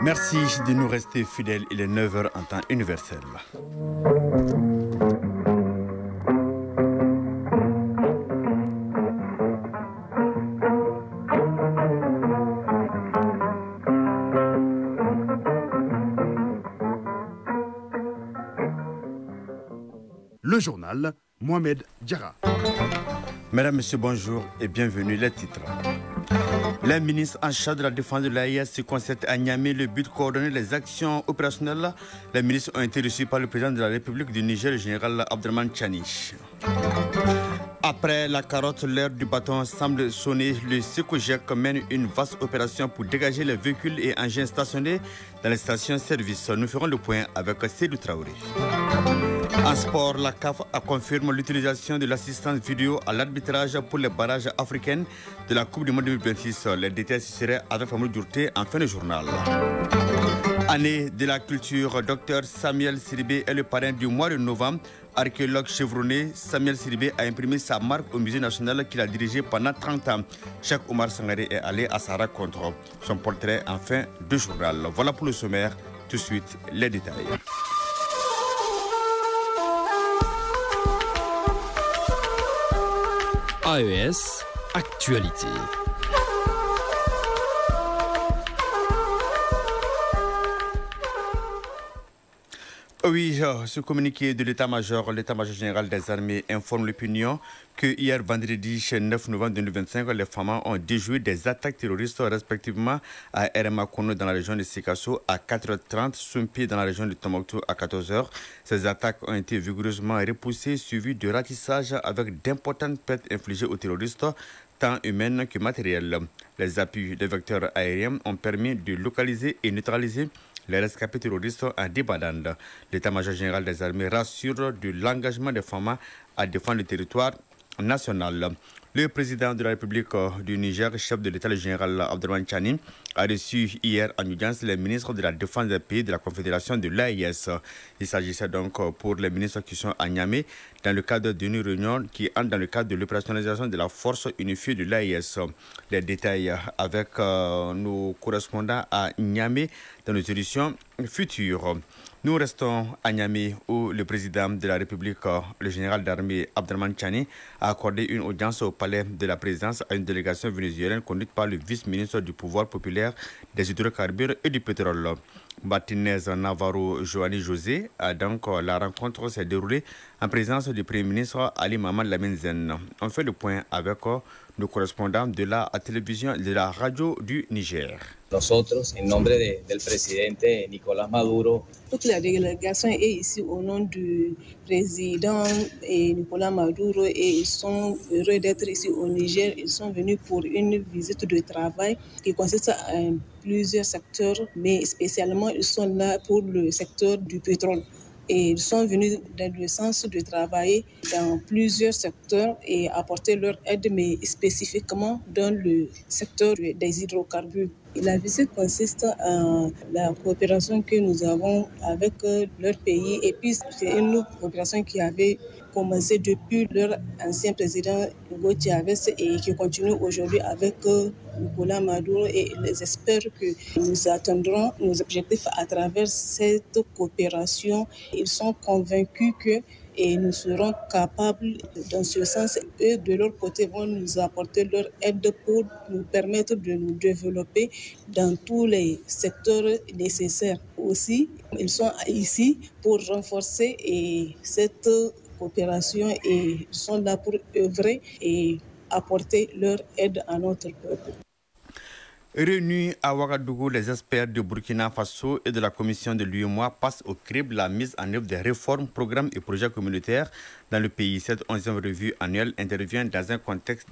Merci de nous rester fidèles. Il est 9h en temps universel. Le journal, Mohamed Diarra. Mesdames, Messieurs, bonjour et bienvenue. Les titres. Les ministres en charge de la défense de l'AES se concertent à Niamey. Le but de coordonner les actions opérationnelles. Les ministres ont été reçus par le président de la République du Niger, le général Abdraman Tchani. Après la carotte, l'heure du bâton semble sonner. Le SECOJEC mène une vaste opération pour dégager les véhicules et engins stationnés dans les stations-service. Nous ferons le point avec Seydou Traoré. En sport, la CAF confirme l'utilisation de l'assistance vidéo à l'arbitrage pour les barrages africains de la Coupe du Monde 2026. Les détails seraient avec Famou Djourté en fin de journal. Année de la culture, Dr Samuel Sidibé est le parrain du mois de novembre. Archéologue chevronné, Samuel Sidibé a imprimé sa marque au musée national qu'il a dirigé pendant 30 ans. Cheikh Omar Sangaré est allé à sa rencontre. Son portrait en fin de journal. Voilà pour le sommaire. Tout de suite, les détails. AES, actualité. Oui, ce communiqué de l'état-major général des armées informe l'opinion que hier vendredi 9 novembre 2025, les femmes ont déjoué des attaques terroristes respectivement à Eremakono dans la région de Sikasso à 4h30, Sumpi dans la région de Tombouctou à 14h. Ces attaques ont été vigoureusement repoussées, suivies de ratissages avec d'importantes pertes infligées aux terroristes, tant humaines que matérielles. Les appuis des vecteurs aériens ont permis de localiser et neutraliser les rescapés terroristes en débandade. L'état-major général des armées rassure de l'engagement des femmes à défendre le territoire national. Le président de la République du Niger, chef de l'État, le général Abdraman Tchani, a reçu hier en audience les ministres de la Défense des pays de la Confédération de l'AES. Il s'agissait donc pour les ministres qui sont à Niamey dans le cadre d'une réunion qui entre dans le cadre de l'opérationnalisation de la force unifiée de l'AES. Les détails avec nos correspondants à Niamey dans nos éditions futures. Nous restons à Niamey où le président de la République, le général d'armée Abdraman Tchani, a accordé une audience au palais de la présidence à une délégation vénézuélienne conduite par le vice-ministre du pouvoir populaire des hydrocarbures et du pétrole. Martinez Navarro Joanny José. Donc la rencontre s'est déroulée en présence du Premier ministre Ali Mamad Lamine Zen. On fait le point avec nos correspondants de la télévision, de la radio du Niger. Nosotros, en nombre del presidente Nicolás Maduro. Toute la délégation est ici au nom du président Nicolás Maduro et ils sont heureux d'être ici au Niger. Ils sont venus pour une visite de travail qui consiste en plusieurs secteurs, mais spécialement ils sont là pour le secteur du pétrole. Et ils sont venus dans le sens de travailler dans plusieurs secteurs et apporter leur aide, mais spécifiquement dans le secteur des hydrocarbures. Et la visite consiste en la coopération que nous avons avec leur pays. Et puis, c'est une coopération qui avait commencé depuis leur ancien président Hugo Chavez et qui continue aujourd'hui avec Nicolás Maduro. Et j'espère que nous atteindrons nos objectifs à travers cette coopération. Ils sont convaincus que nous serons capables, dans ce sens, eux de leur côté vont nous apporter leur aide pour nous permettre de nous développer dans tous les secteurs nécessaires. Aussi, ils sont ici pour renforcer cette coopération et ils sont là pour œuvrer et apporter leur aide à notre peuple. Réunis à Ouagadougou, les experts de Burkina Faso et de la commission de l'UEMOA passent au crible la mise en œuvre des réformes, programmes et projets communautaires dans le pays. Cette 11e revue annuelle intervient dans un contexte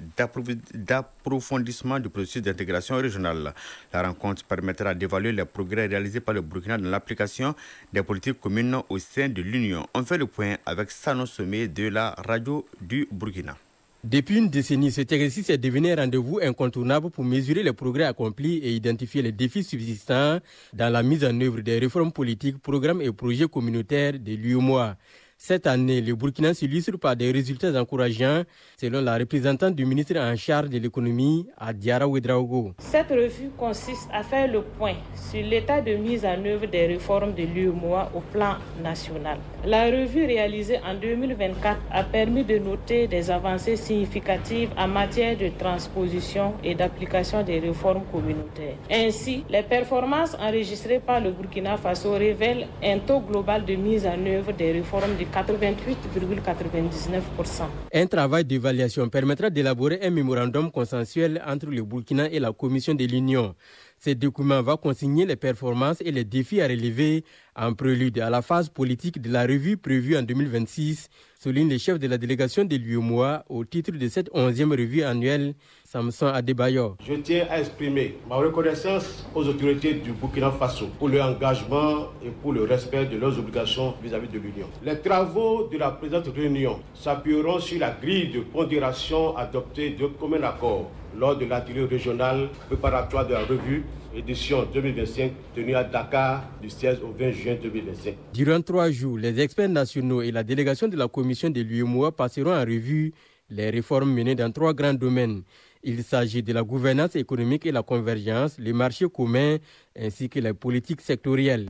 d'approfondissement du processus d'intégration régionale. La rencontre permettra d'évaluer les progrès réalisés par le Burkina dans l'application des politiques communes au sein de l'Union. On fait le point avec Sano Somé de la radio du Burkina. Depuis une décennie, cet exercice est devenu un rendez-vous incontournable pour mesurer les progrès accomplis et identifier les défis subsistants dans la mise en œuvre des réformes politiques, programmes et projets communautaires de l'UEMOA. Cette année, le Burkina s'illustre par des résultats encourageants, selon la représentante du ministre en charge de l'économie, Adiara Ouedraogo. Cette revue consiste à faire le point sur l'état de mise en œuvre des réformes de l'UEMOA au plan national. La revue réalisée en 2024 a permis de noter des avancées significatives en matière de transposition et d'application des réformes communautaires. Ainsi, les performances enregistrées par le Burkina Faso révèlent un taux global de mise en œuvre des réformes de 88,99%. Un travail d'évaluation permettra d'élaborer un mémorandum consensuel entre le Burkina et la Commission de l'Union. Ce document va consigner les performances et les défis à relever en prélude à la phase politique de la revue prévue en 2026, souligne le chef de la délégation de l'UEMOA au titre de cette 11e revue annuelle, Samson Adebayor. Je tiens à exprimer ma reconnaissance aux autorités du Burkina Faso pour leur engagement et pour le respect de leurs obligations vis-à-vis de l'Union. Les travaux de la présente réunion s'appuieront sur la grille de pondération adoptée de commun accord lors de l'atelier régional préparatoire de la revue édition 2025 tenue à Dakar du 16 au 20 juin 2025. Durant 3 jours, les experts nationaux et la délégation de la commission de l'UEMOA passeront en revue les réformes menées dans 3 grands domaines. Il s'agit de la gouvernance économique et la convergence, les marchés communs ainsi que les politiques sectorielles.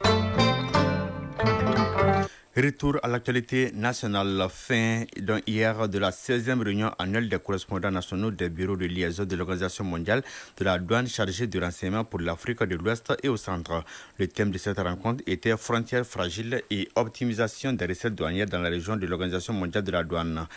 Retour à l'actualité nationale, fin hier de la 16e réunion annuelle des correspondants nationaux des bureaux de liaison de l'Organisation mondiale de la douane chargée du renseignement pour l'Afrique de l'Ouest et au centre. Le thème de cette rencontre était frontières fragiles et optimisation des recettes douanières dans la région de l'Organisation mondiale de la douane.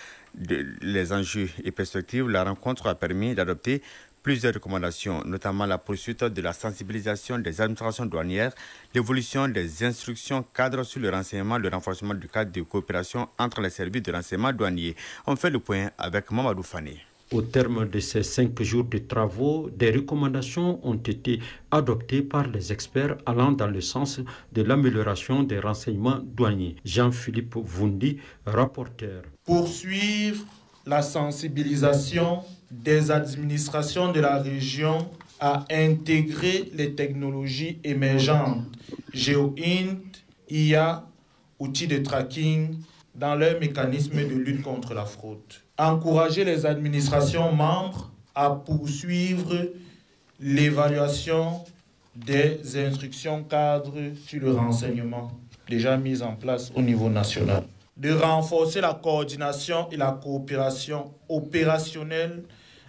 Les enjeux et perspectives, la rencontre a permis d'adopter plusieurs recommandations, notamment la poursuite de la sensibilisation des administrations douanières, l'évolution des instructions cadres sur le renseignement, le renforcement du cadre de coopération entre les services de renseignement douaniers. On fait le point avec Mamadou Fane. Au terme de ces 5 jours de travaux, des recommandations ont été adoptées par les experts allant dans le sens de l'amélioration des renseignements douaniers. Jean-Philippe Vundi, rapporteur. Poursuivre la sensibilisation des administrations de la région à intégrer les technologies émergentes, GeoInt, IA, outils de tracking, dans leurs mécanismes de lutte contre la fraude. Encourager les administrations membres à poursuivre l'évaluation des instructions cadres sur le renseignement déjà mises en place au niveau national. De renforcer la coordination et la coopération opérationnelle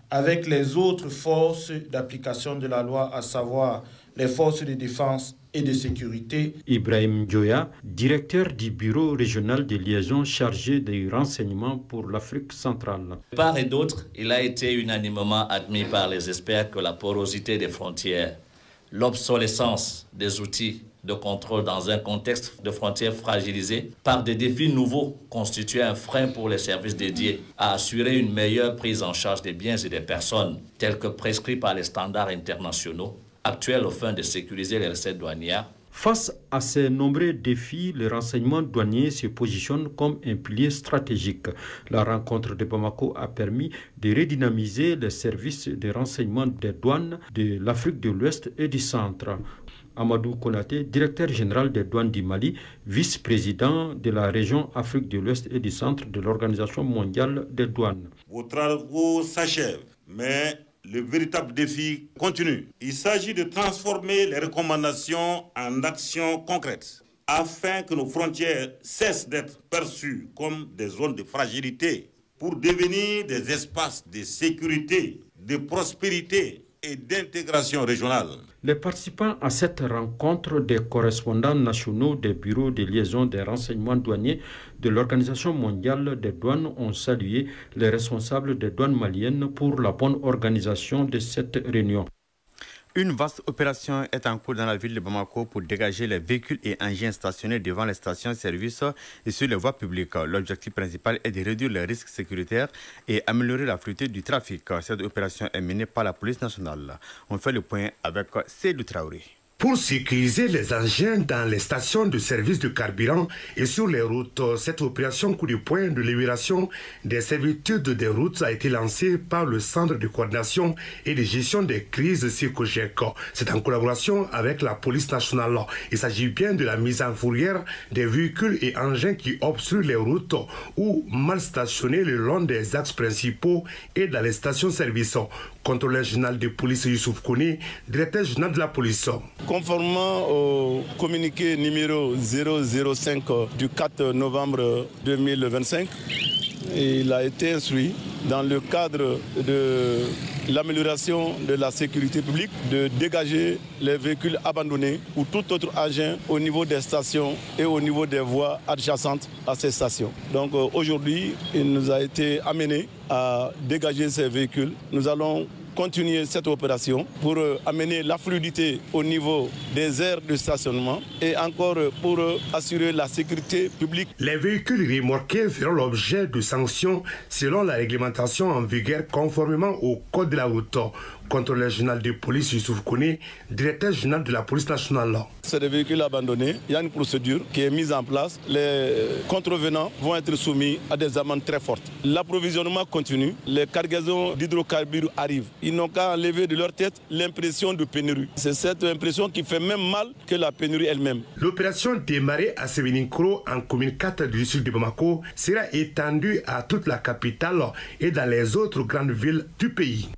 avec les autres forces d'application de la loi, à savoir les forces de défense et de sécurité. Ibrahim Djoya, directeur du bureau régional de liaison chargé des renseignements pour l'Afrique centrale. De part et d'autre, il a été unanimement admis par les experts que la porosité des frontières, l'obsolescence des outils de contrôle dans un contexte de frontières fragilisées par des défis nouveaux constituait un frein pour les services dédiés à assurer une meilleure prise en charge des biens et des personnes tels que prescrits par les standards internationaux actuels aux fins de sécuriser les recettes douanières. Face à ces nombreux défis, le renseignement douanier se positionne comme un pilier stratégique. La rencontre de Bamako a permis de redynamiser les services de renseignement des douanes de l'Afrique de l'Ouest et du Centre. Amadou Konaté, directeur général des douanes du Mali, vice-président de la région Afrique de l'Ouest et du Centre de l'Organisation mondiale des douanes. Vos travaux s'achèvent, mais le véritable défi continue. Il s'agit de transformer les recommandations en actions concrètes afin que nos frontières cessent d'être perçues comme des zones de fragilité pour devenir des espaces de sécurité, de prospérité et d'intégration régionale. Les participants à cette rencontre des correspondants nationaux des bureaux de liaison des renseignements douaniers de l'Organisation mondiale des douanes ont salué les responsables des douanes maliennes pour la bonne organisation de cette réunion. Une vaste opération est en cours dans la ville de Bamako pour dégager les véhicules et engins stationnés devant les stations-service et sur les voies publiques. L'objectif principal est de réduire les risques sécuritaires et améliorer la fluidité du trafic. Cette opération est menée par la police nationale. On fait le point avec Seydou Traoré. Pour sécuriser les engins dans les stations de service de carburant et sur les routes, cette opération coup de poing de libération des servitudes des routes a été lancée par le Centre de coordination et de gestion des crises CECOGEC. C'est en collaboration avec la police nationale. Il s'agit bien de la mise en fourrière des véhicules et engins qui obstruent les routes ou mal stationnés le long des axes principaux et dans les stations-service. Contrôleur général de police Youssouf Kone, directeur général de la police. Conformément au communiqué numéro 005 du 4 novembre 2025, il a été instruit dans le cadre de l'amélioration de la sécurité publique de dégager les véhicules abandonnés ou tout autre engin au niveau des stations et au niveau des voies adjacentes à ces stations. Donc aujourd'hui, il nous a été amené à dégager ces véhicules. Nous allons continuer cette opération pour amener la fluidité au niveau des aires de stationnement et encore pour assurer la sécurité publique. Les véhicules remorqués feront l'objet de sanctions selon la réglementation en vigueur conformément au code de la route. Contrôleur général de police Youssouf Kone, directeur général de la police nationale. C'est des véhicules abandonnés. Il y a une procédure qui est mise en place. Les contrevenants vont être soumis à des amendes très fortes. L'approvisionnement continue. Les cargaisons d'hydrocarbures arrivent. Ils n'ont qu'à enlever de leur tête l'impression de pénurie. C'est cette impression qui fait même mal que la pénurie elle-même. L'opération démarrée à Sévéninkro en commune 4 du sud de Bamako sera étendue à toute la capitale et dans les autres grandes villes du pays.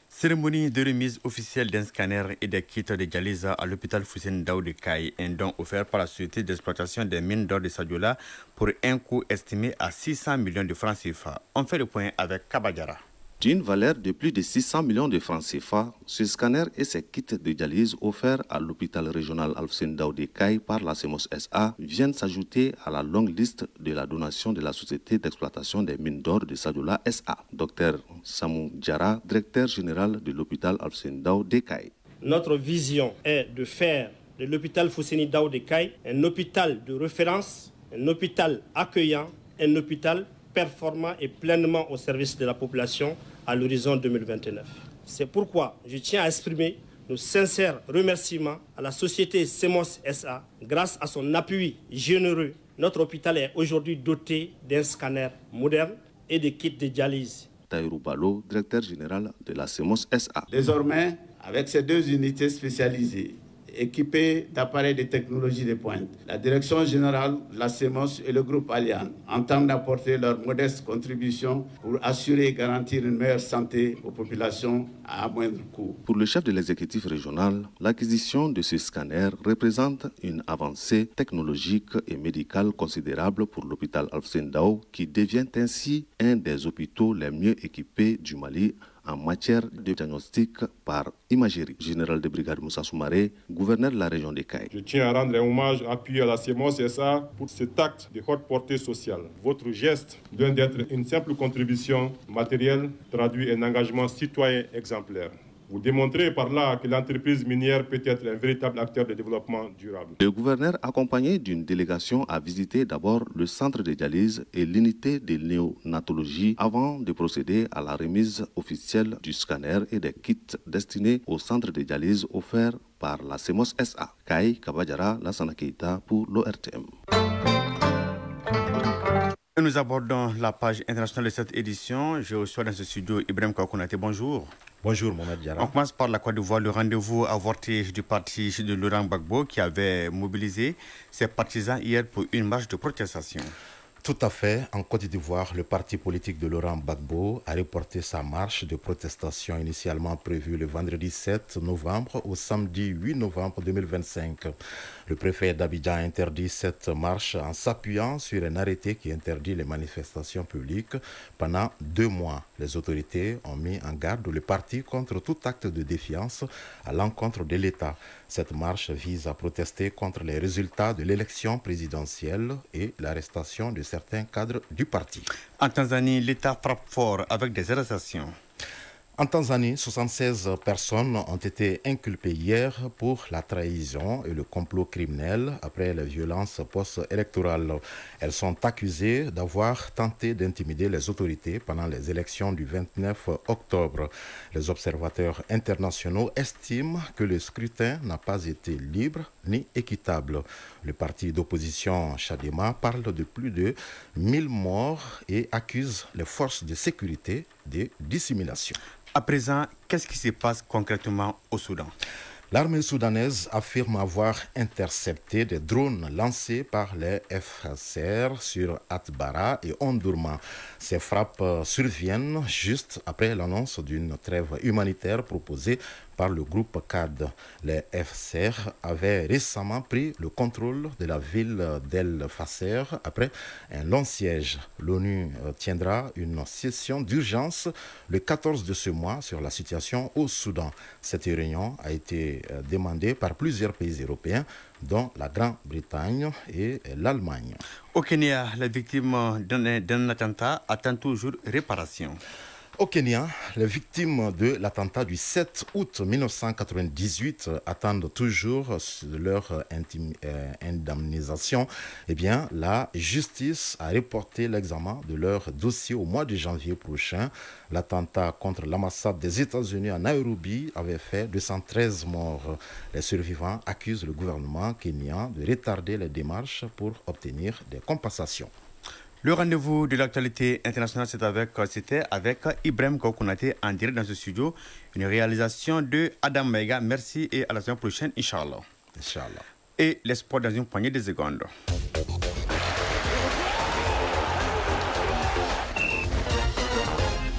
Cérémonie de remise officielle d'un scanner et des kits de dialyse à l'hôpital Fousseyni Daouda de Caille, un don offert par la société d'exploitation des mines d'or de Sadiola pour un coût estimé à 600 millions de francs CFA. On fait le point avec Kabadjara. D'une valeur de plus de 600 millions de francs CFA, ce scanner et ses kits de dialyse offerts à l'hôpital régional Fousseyni Daouda de Caille par la CEMOS SA viennent s'ajouter à la longue liste de la donation de la société d'exploitation des mines d'or de Sadiola SA. Dr Samou Diara, directeur général de l'hôpital Fousseyni Daouda de Caille. Notre vision est de faire de l'hôpital Fousseyni Daouda de Caille un hôpital de référence, un hôpital accueillant, un hôpital performant et pleinement au service de la population à l'horizon 2029. C'est pourquoi je tiens à exprimer nos sincères remerciements à la société CEMOS SA. Grâce à son appui généreux, notre hôpital est aujourd'hui doté d'un scanner moderne et de kits de dialyse. Taïrou Balo, directeur général de la CEMOS SA. Désormais, avec ces deux unités spécialisées, équipées d'appareils de technologie de pointe, la direction générale, la CEMOS et le groupe Allian entendent apporter leur modeste contribution pour assurer et garantir une meilleure santé aux populations à moindre coût. Pour le chef de l'exécutif régional, l'acquisition de ce scanner représente une avancée technologique et médicale considérable pour l'hôpital Fousseyni Daouda, qui devient ainsi un des hôpitaux les mieux équipés du Mali en matière de diagnostic par imagerie. Général de brigade Moussa Soumaré, gouverneur de la région de Caille. Je tiens à rendre un hommage appuyé à la CEMOS SA pour cet acte de haute portée sociale. Votre geste doit être une simple contribution matérielle, traduit un engagement citoyen exemplaire. Vous démontrez par là que l'entreprise minière peut être un véritable acteur de développement durable. Le gouverneur, accompagné d'une délégation, a visité d'abord le centre de dialyse et l'unité de néonatologie avant de procéder à la remise officielle du scanner et des kits destinés au centre de dialyse offert par la CEMOS SA. Kai Kabadjara, Lassana Keita pour l'ORTM. Nous abordons la page internationale de cette édition. Je reçois dans ce studio Ibrahim Kouakounate. Bonjour. Bonjour, Mohamed Diarra. On commence par la Côte d'Ivoire, le rendez-vous avorté du parti de Laurent Gbagbo qui avait mobilisé ses partisans hier pour une marche de protestation. Tout à fait. En Côte d'Ivoire, le parti politique de Laurent Gbagbo a reporté sa marche de protestation initialement prévue le vendredi 7 novembre au samedi 8 novembre 2025. Le préfet d'Abidjan a interdit cette marche en s'appuyant sur un arrêté qui interdit les manifestations publiques pendant 2 mois. Les autorités ont mis en garde le parti contre tout acte de défiance à l'encontre de l'État. Cette marche vise à protester contre les résultats de l'élection présidentielle et l'arrestation de certains cadres du parti. En Tanzanie, l'État frappe fort avec des arrestations. En Tanzanie, 76 personnes ont été inculpées hier pour la trahison et le complot criminel après les violences post-électorales. Elles sont accusées d'avoir tenté d'intimider les autorités pendant les élections du 29 octobre. Les observateurs internationaux estiment que le scrutin n'a pas été libre ni équitable. Le parti d'opposition Chadema parle de plus de 1000 morts et accuse les forces de sécurité de dissimulation. À présent, qu'est-ce qui se passe concrètement au Soudan? L'armée soudanaise affirme avoir intercepté des drones lancés par les FCR sur Atbara et Omdurman. Ces frappes surviennent juste après l'annonce d'une trêve humanitaire proposée par le groupe CAD. Les FCR avaient récemment pris le contrôle de la ville d'El Fasser après un long siège. L'ONU tiendra une session d'urgence le 14 de ce mois sur la situation au Soudan. Cette réunion a été demandée par plusieurs pays européens, dont la Grande-Bretagne et l'Allemagne. Au Kenya, la victime d'un attentat attend toujours réparation. Au Kenya, les victimes de l'attentat du 7 août 1998 attendent toujours leur indemnisation. Eh bien, la justice a reporté l'examen de leur dossier au mois de janvier prochain. L'attentat contre l'ambassade des États-Unis à Nairobi avait fait 213 morts. Les survivants accusent le gouvernement kenyan de retarder les démarches pour obtenir des compensations. Le rendez-vous de l'actualité internationale, c'était avec Ibrahim Koukounate en direct dans ce studio. Une réalisation de Adam Mega. Merci et à la semaine prochaine, Inch'Allah. Inch'Allah. Et les sports dans une poignée de secondes.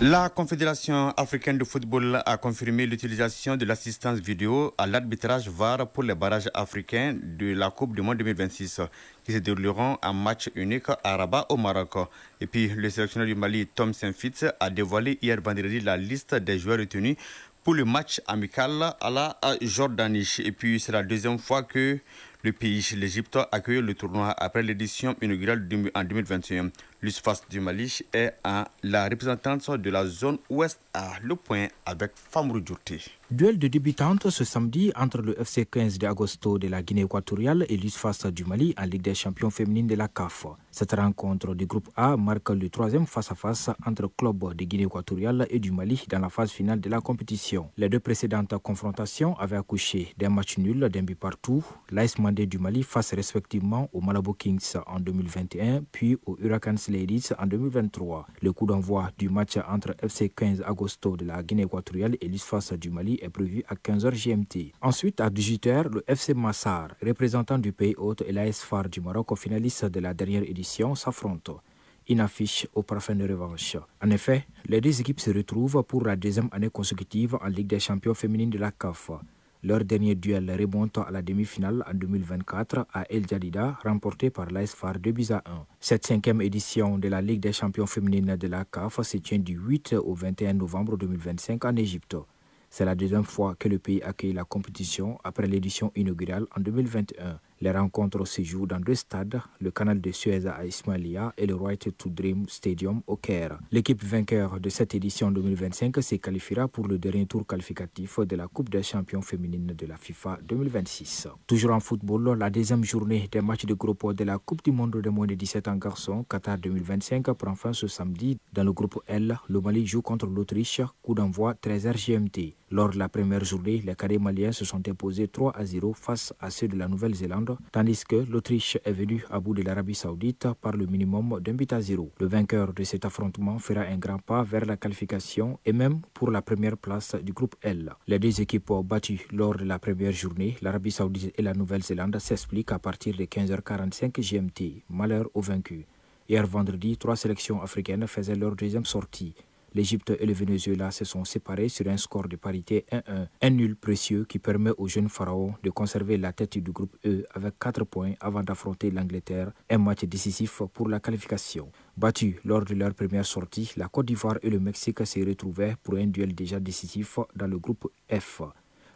La Confédération africaine de football a confirmé l'utilisation de l'assistance vidéo à l'arbitrage VAR pour les barrages africains de la Coupe du Monde 2026 qui se dérouleront en match unique à Rabat au Maroc. Et puis le sélectionneur du Mali, Tom Saint-Fitz, a dévoilé hier vendredi la liste des joueurs retenus pour le match amical à la Jordanie. Et puis c'est la deuxième fois que le pays, l'Égypte, accueille le tournoi après l'édition inaugurale en 2021. L'USFAS du Mali est la représentante de la zone ouest à Le Point avec Famrou Djourté. Duel de débutantes ce samedi entre le FC 15 de Agosto de la Guinée équatoriale et l'USFAS du Mali en Ligue des champions féminines de la CAF. Cette rencontre du groupe A marque le troisième face-à-face entre clubs de Guinée équatoriale et du Mali dans la phase finale de la compétition. Les deux précédentes confrontations avaient accouché d'un match nul d'un but partout. L'AS Mandé du Mali face respectivement aux Malabo Kings en 2021 puis aux Hurricanes Ladies en 2023. Le coup d'envoi du match entre FC 15 Agosto de la Guinée équatoriale et l'USFAS du Mali est prévu à 15h GMT. Ensuite, à 18h, le FC Massar, représentant du pays hôte, et l'AS FAR du Maroc, finaliste de la dernière édition, s'affrontent. Une affiche au parfum de revanche. En effet, les deux équipes se retrouvent pour la deuxième année consécutive en Ligue des champions féminines de la CAF. Leur dernier duel remonte à la demi-finale en 2024 à El Jadida, remporté par l'AS FAR 2-1. Cette cinquième édition de la Ligue des champions féminines de la CAF se tient du 8 au 21 novembre 2025 en Égypte. C'est la deuxième fois que le pays accueille la compétition après l'édition inaugurale en 2021. Les rencontres se jouent dans deux stades, le canal de Suez à Ismailia et le Right to Dream Stadium au Caire. L'équipe vainqueur de cette édition 2025 se qualifiera pour le dernier tour qualificatif de la Coupe des champions féminines de la FIFA 2026. Toujours en football, la deuxième journée des matchs de groupe de la Coupe du Monde des moins de 17 ans garçons Qatar 2025 prend fin ce samedi. Dans le groupe L, le Mali joue contre l'Autriche, coup d'envoi 13h GMT. Lors de la première journée, les cadets maliens se sont imposés 3-0 face à ceux de la Nouvelle-Zélande, tandis que l'Autriche est venue à bout de l'Arabie Saoudite par le minimum d'1-0. Le vainqueur de cet affrontement fera un grand pas vers la qualification et même pour la première place du groupe L. Les deux équipes battues lors de la première journée, l'Arabie Saoudite et la Nouvelle-Zélande, s'expliquent à partir de 15h45 GMT. Malheur aux vaincus. Hier vendredi, 3 sélections africaines faisaient leur deuxième sortie. L'Égypte et le Venezuela se sont séparés sur un score de parité 1-1. Un nul précieux qui permet aux jeunes pharaons de conserver la tête du groupe E avec 4 points avant d'affronter l'Angleterre, un match décisif pour la qualification. Battus lors de leur première sortie, la Côte d'Ivoire et le Mexique se retrouvaient pour un duel déjà décisif dans le groupe F.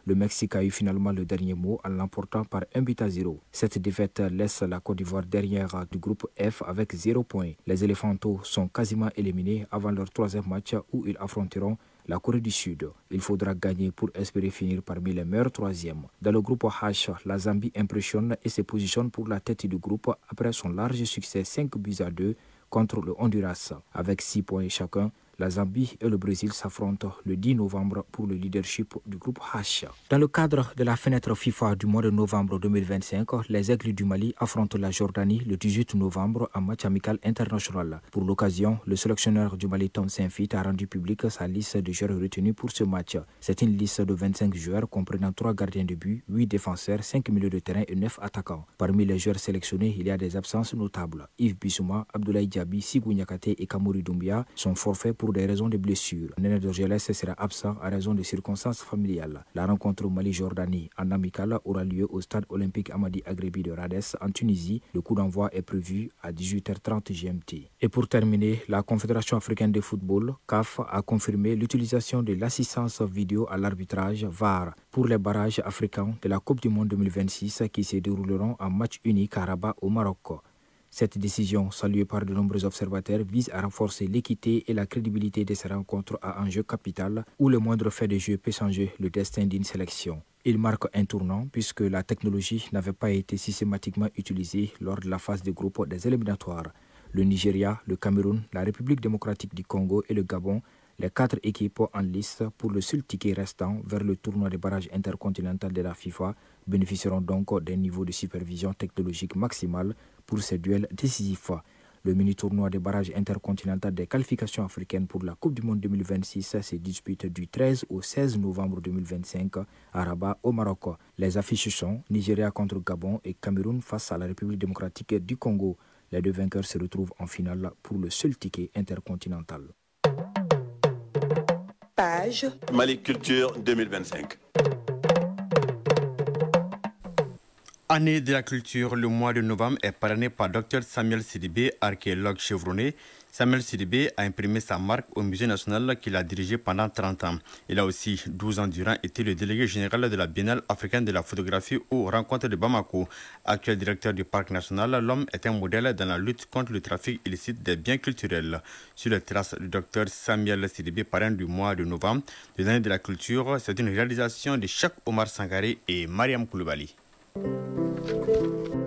Le Mexique a eu finalement le dernier mot en l'emportant par 1-0. Cette défaite laisse la Côte d'Ivoire dernière du groupe F avec 0 points. Les éléphantaux sont quasiment éliminés avant leur troisième match où ils affronteront la Corée du Sud. Il faudra gagner pour espérer finir parmi les meilleurs troisièmes. Dans le groupe H, la Zambie impressionne et se positionne pour la tête du groupe après son large succès 5-2 contre le Honduras. Avec 6 points chacun, la Zambie et le Brésil s'affrontent le 10 novembre pour le leadership du groupe H. Dans le cadre de la fenêtre FIFA du mois de novembre 2025, les Aigles du Mali affrontent la Jordanie le 18 novembre en match amical international. Pour l'occasion, le sélectionneur du Mali Tom Saintfiet a rendu public sa liste de joueurs retenus pour ce match. C'est une liste de 25 joueurs comprenant 3 gardiens de but, 8 défenseurs, 5 milieux de terrain et 9 attaquants. Parmi les joueurs sélectionnés, il y a des absences notables. Yves Bissouma, Abdoulaye Diaby, Sigou Niakate et Kamouri Doumbia sont forfaits pour des raisons de blessures. Néné Dorgelès sera absent à raison de circonstances familiales. La rencontre Mali-Jordanie en amical aura lieu au stade olympique Amadi Agrebi de Rades en Tunisie. Le coup d'envoi est prévu à 18h30 GMT. Et pour terminer, la Confédération africaine de football, CAF, a confirmé l'utilisation de l'assistance vidéo à l'arbitrage VAR pour les barrages africains de la Coupe du Monde 2026 qui se dérouleront en match unique à Rabat au Maroc. Cette décision, saluée par de nombreux observateurs, vise à renforcer l'équité et la crédibilité de ces rencontres à enjeu capital où le moindre fait de jeu peut changer le destin d'une sélection. Il marque un tournant puisque la technologie n'avait pas été systématiquement utilisée lors de la phase de groupe des éliminatoires. Le Nigeria, le Cameroun, la République démocratique du Congo et le Gabon, les 4 équipes en lice pour le seul ticket restant vers le tournoi des barrages intercontinental de la FIFA bénéficieront donc d'un niveau de supervision technologique maximal pour ces duels décisifs. Le mini-tournoi des barrages intercontinental des qualifications africaines pour la Coupe du Monde 2026 se dispute du 13 au 16 novembre 2025 à Rabat au Maroc. Les affiches sont Nigeria contre Gabon et Cameroun face à la République démocratique du Congo. Les 2 vainqueurs se retrouvent en finale pour le seul ticket intercontinental. Page Mali Culture 2025. Année de la culture, le mois de novembre est parrainé par Dr Samuel Sidibé, archéologue chevronné. Samuel Sidibé a imprimé sa marque au Musée national qu'il a dirigé pendant 30 ans. Il a aussi 12 ans durant été le délégué général de la Biennale africaine de la photographie aux rencontres de Bamako. Actuel directeur du parc national, l'homme est un modèle dans la lutte contre le trafic illicite des biens culturels. Sur les traces du Dr Samuel Sidibé, parrain du mois de novembre de l'année de la culture, c'est une réalisation de Cheikh Omar Sangaré et Mariam Koulibaly.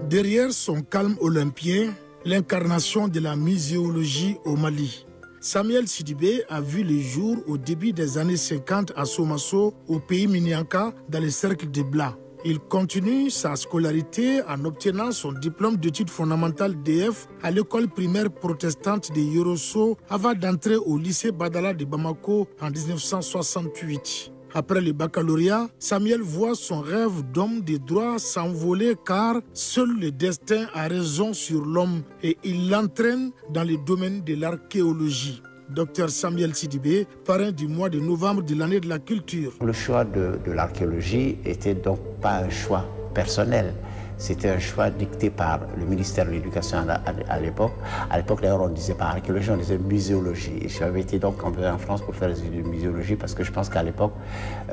Derrière son calme olympien, l'incarnation de la muséologie au Mali. Samuel Sidibé a vu le jour au début des années 50 à Somasso, au pays Minyanka, dans le cercle de Bla. Il continue sa scolarité en obtenant son diplôme d'études fondamentales DF à l'école primaire protestante de Yorosso avant d'entrer au lycée Badala de Bamako en 1968. Après le baccalauréat, Samuel voit son rêve d'homme de droit s'envoler car seul le destin a raison sur l'homme et il l'entraîne dans le domaine de l'archéologie. Dr Samuel Sidibé, parrain du mois de novembre de l'année de la culture. Le choix de l'archéologie était donc pas un choix personnel. C'était un choix dicté par le ministère de l'Éducation à l'époque. À l'époque, d'ailleurs, on ne disait pas archéologie, on disait muséologie. Et j'avais été donc envoyé en France pour faire des études de muséologie parce que je pense qu'à l'époque,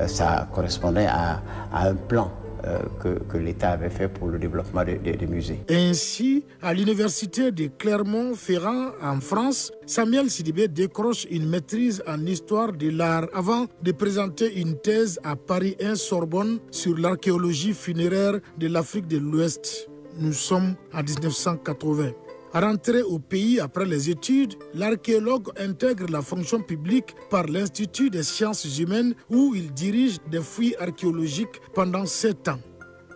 ça correspondait à un plan que l'État avait fait pour le développement des musées. Ainsi, à l'université de Clermont-Ferrand en France, Samuel Sidibé décroche une maîtrise en histoire de l'art avant de présenter une thèse à Paris 1 Sorbonne sur l'archéologie funéraire de l'Afrique de l'Ouest. Nous sommes en 1980. Rentré au pays après les études, l'archéologue intègre la fonction publique par l'Institut des sciences humaines où il dirige des fouilles archéologiques pendant 7 ans.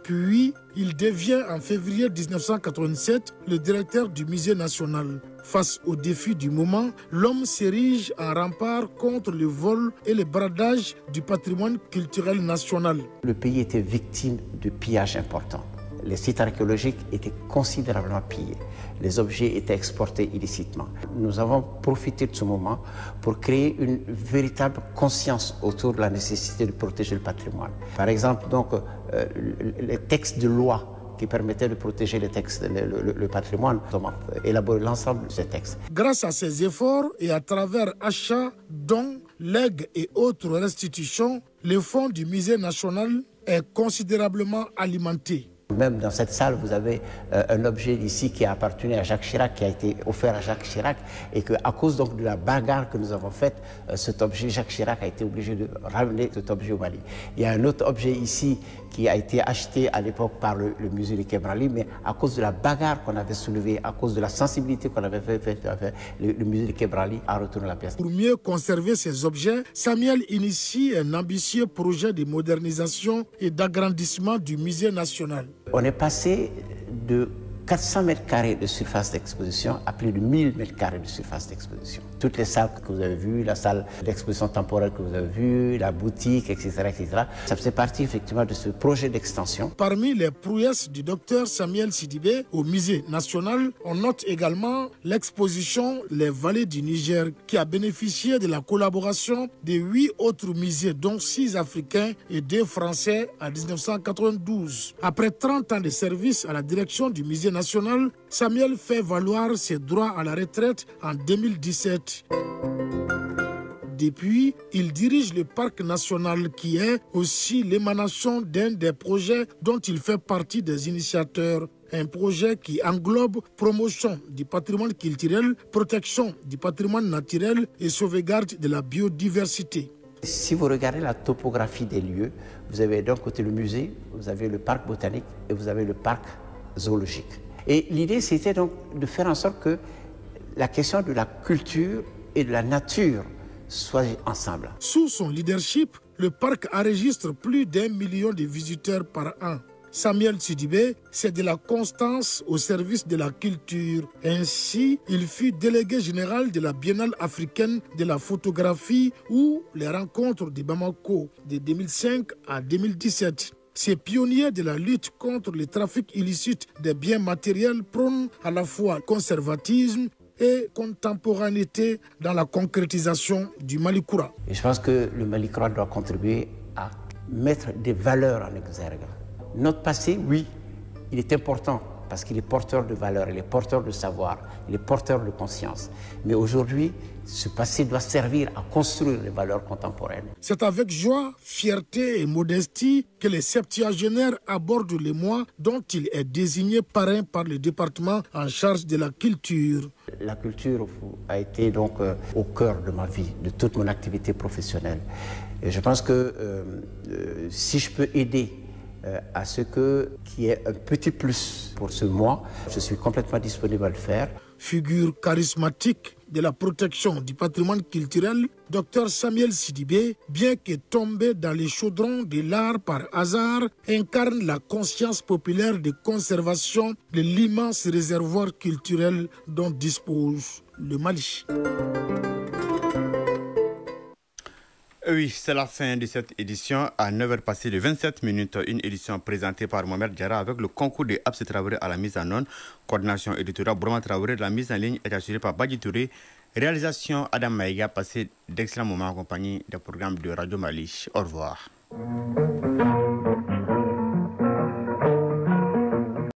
Puis, il devient en février 1987 le directeur du Musée national. Face aux défis du moment, l'homme s'érige en rempart contre le vol et le bradage du patrimoine culturel national. Le pays était victime de pillages importants. Les sites archéologiques étaient considérablement pillés. Les objets étaient exportés illicitement. Nous avons profité de ce moment pour créer une véritable conscience autour de la nécessité de protéger le patrimoine. Par exemple, donc, les textes de loi qui permettaient de protéger les textes, le patrimoine, nous avons élaboré l'ensemble de ces textes. Grâce à ces efforts et à travers achats, dons, legs et autres restitutions, le fonds du Musée national est considérablement alimenté. Même dans cette salle, vous avez un objet ici qui a appartenu à Jacques Chirac, qui a été offert à Jacques Chirac, et qu'à cause donc de la bagarre que nous avons faite, cet objet, Jacques Chirac a été obligé de ramener cet objet au Mali. Il y a un autre objet ici qui a été acheté à l'époque par le musée de Quai Branly, mais à cause de la bagarre qu'on avait soulevée, à cause de la sensibilité qu'on avait fait, le musée de Quai Branly a retourné la pièce. Pour mieux conserver ces objets, Samuel initie un ambitieux projet de modernisation et d'agrandissement du musée national. On est passé de 400 mètres carrés de surface d'exposition à plus de 1000 mètres carrés de surface d'exposition. Toutes les salles que vous avez vues, la salle d'exposition temporaire que vous avez vue, la boutique, etc., ça faisait partie effectivement de ce projet d'extension. Parmi les prouesses du docteur Samuel Sidibé au musée national, on note également l'exposition Les Vallées du Niger qui a bénéficié de la collaboration de 8 autres musées, dont 6 africains et 2 français en 1992. Après 30 ans de service à la direction du musée national, Samuel fait valoir ses droits à la retraite en 2017. Depuis, il dirige le parc national qui est aussi l'émanation d'un des projets dont il fait partie des initiateurs. Un projet qui englobe promotion du patrimoine culturel, protection du patrimoine naturel et sauvegarde de la biodiversité. Si vous regardez la topographie des lieux, vous avez d'un côté le musée, vous avez le parc botanique et vous avez le parc zoologique. Et l'idée, c'était donc de faire en sorte que la question de la culture et de la nature soient ensemble. Sous son leadership, le parc enregistre plus d'1 million de visiteurs par an. Samuel Sidibé, c'est de la constance au service de la culture. Ainsi, il fut délégué général de la Biennale africaine de la photographie ou les rencontres de Bamako de 2005 à 2017. Ces pionniers de la lutte contre le trafic illicite des biens matériels prônent à la fois conservatisme et contemporanéité dans la concrétisation du Malikoura. Et je pense que le Malikoura doit contribuer à mettre des valeurs en exergue. Notre passé, oui, il est important parce qu'il est porteur de valeurs, il est porteur de savoir, il est porteur de conscience. Mais aujourd'hui, ce passé doit servir à construire les valeurs contemporaines. C'est avec joie, fierté et modestie que les septuagénaires abordent les mois dont il est désigné parrain par le département en charge de la culture. La culture a été donc au cœur de ma vie, de toute mon activité professionnelle. Et je pense que si je peux aider à ce qu'il y ait un petit plus pour ce mois, je suis complètement disponible à le faire. Figure charismatique de la protection du patrimoine culturel, Dr Samuel Sidibé, bien que tombé dans les chaudrons de l'art par hasard, incarne la conscience populaire de conservation de l'immense réservoir culturel dont dispose le Mali. Oui, c'est la fin de cette édition. À 9h passées de 27 minutes, une édition présentée par Mohamed Diarra avec le concours de Abse Traoré à la mise en onde. Coordination éditoriale Bourama Traoré. La mise en ligne est assurée par Badji Touré. Réalisation Adam Maïga. Passé d'excellents moments en compagnie des programmes de Radio Mali. Au revoir.